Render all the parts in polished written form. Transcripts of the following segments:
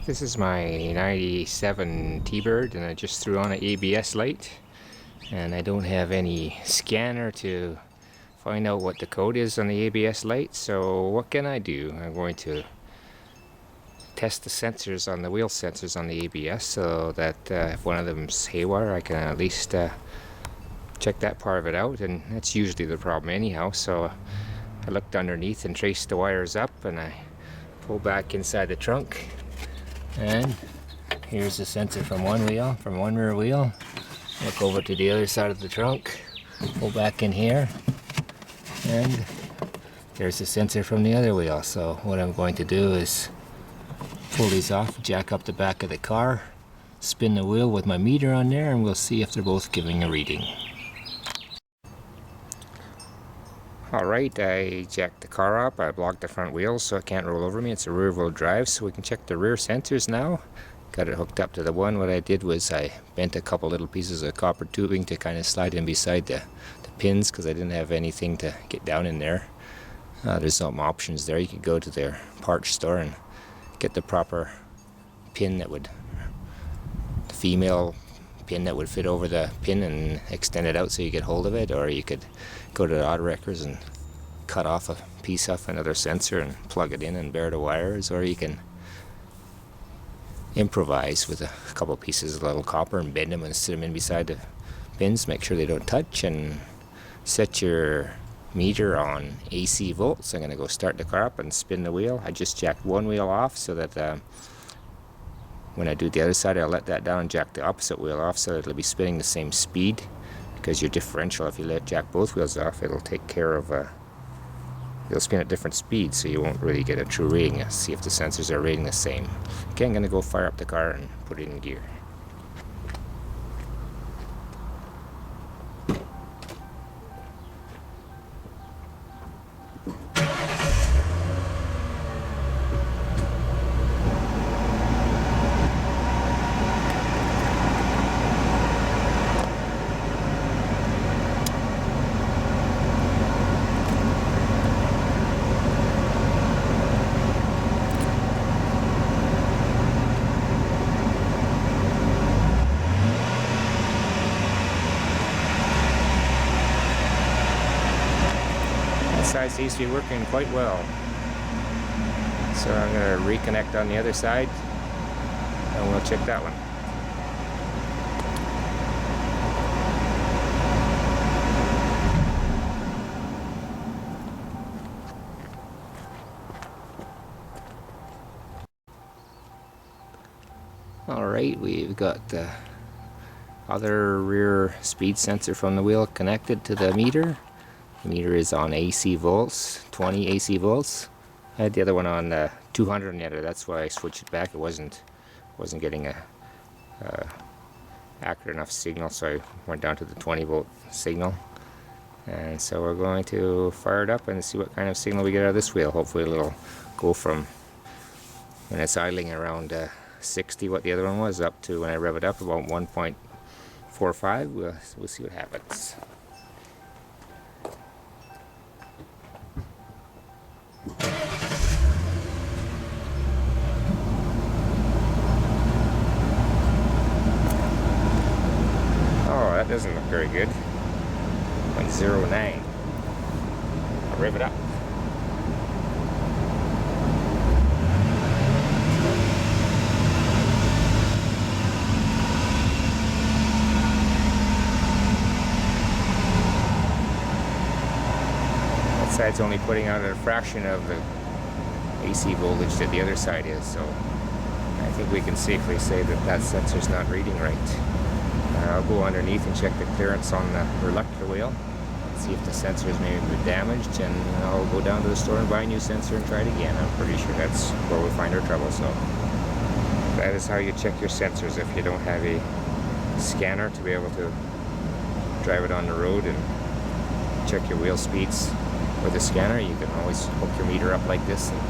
This is my 97 T-Bird, and I just threw on an ABS light, and I don't have any scanner to find out what the code is on the ABS light. So what can I do? I'm going to test the sensors on the wheel sensors on the ABS, so that if one of them's haywire, I can at least check that part of it out, and that's usually the problem anyhow. So I looked underneath and traced the wires up, and I pulled back inside the trunk, and here's the sensor from one wheel, from one rear wheel. Look over to the other side of the trunk, pull back in here, and there's the sensor from the other wheel. So what I'm going to do is pull these off, jack up the back of the car, spin the wheel with my meter on there, and we'll see if they're both giving a reading. Alright, I jacked the car up, I blocked the front wheels so it can't roll over me. It's a rear wheel drive, so we can check the rear sensors now. Got it hooked up to the one. What I did was I bent a couple little pieces of copper tubing to kind of slide in beside the pins, because I didn't have anything to get down in there. There's some options there. You could go to their parts store and get the proper pin that would, the female pin that would fit over the pin, and extend it out so you get hold of it, or you could go to the auto wreckers and cut off a piece off another sensor and plug it in and bare the wires, or you can improvise with a couple pieces of little copper and bend them and sit them in beside the pins, make sure they don't touch, and set your meter on AC volts. I'm going to go start the car up and spin the wheel. I just jacked one wheel off so that when I do the other side, I'll let that down and jack the opposite wheel off so that it'll be spinning the same speed, because your differential, if you jack both wheels off, it'll take care of it'll spin at different speeds, so you won't really get a true reading. See if the sensors are reading the same. Okay, I'm going to go fire up the car and put it in gear. Side seems to be working quite well, so I'm going to reconnect on the other side and we'll check that one. Alright, we've got the other rear speed sensor from the wheel connected to the meter. The meter is on AC volts, 20 AC volts. I had the other one on 200 on the other. That's why I switched it back. It wasn't getting a accurate enough signal, so I went down to the 20 volt signal. And so we're going to fire it up and see what kind of signal we get out of this wheel. Hopefully it'll go from, when it's idling, around 60, what the other one was, up to, when I rev it up, about 1.45. We'll see what happens. Oh, that doesn't look very good. 0.09. I'll rev it up. That side's only putting out a fraction of the AC voltage that the other side is, so I think we can safely say that that sensor's not reading right. I'll go underneath and check the clearance on the reluctor wheel, see if the sensors may have been damaged, and I'll go down to the store and buy a new sensor and try it again. I'm pretty sure that's where we find our trouble. So that is how you check your sensors. If you don't have a scanner to be able to drive it on the road and check your wheel speeds with a scanner, you can always hook your meter up like this and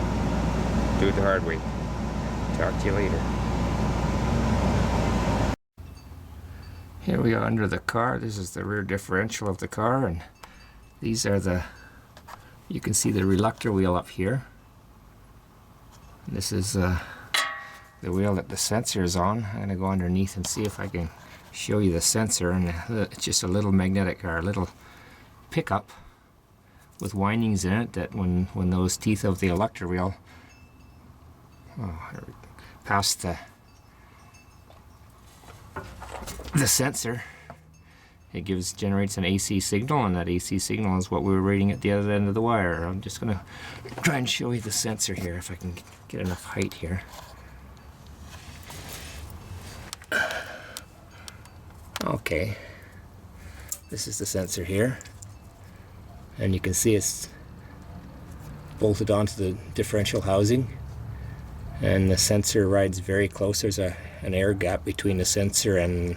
do it the hard way. Talk to you later. Here we are under the car. This is the rear differential of the car, and these are the, you can see the reluctor wheel up here. And this is the wheel that the sensor is on. I'm going to go underneath and see if I can show you the sensor. And it's just a little magnetic, or a little pickup with windings in it, that when those teeth of the electric wheel pass the sensor, it generates an AC signal, and that AC signal is what we were reading at the other end of the wire. I'm just going to try and show you the sensor here if I can get enough height here. Okay, this is the sensor here, and you can see it's bolted onto the differential housing, and the sensor rides very close. There's an air gap between the sensor and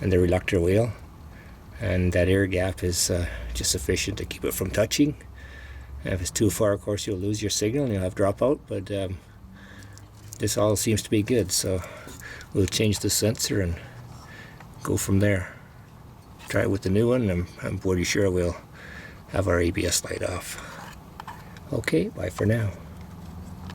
the reluctor wheel, and that air gap is just sufficient to keep it from touching. And if it's too far, of course, you'll lose your signal and you'll have dropout, but this all seems to be good, so we'll change the sensor and go from there. Try it with the new one, and I'm pretty sure we'll have our ABS light off. Okay, bye for now.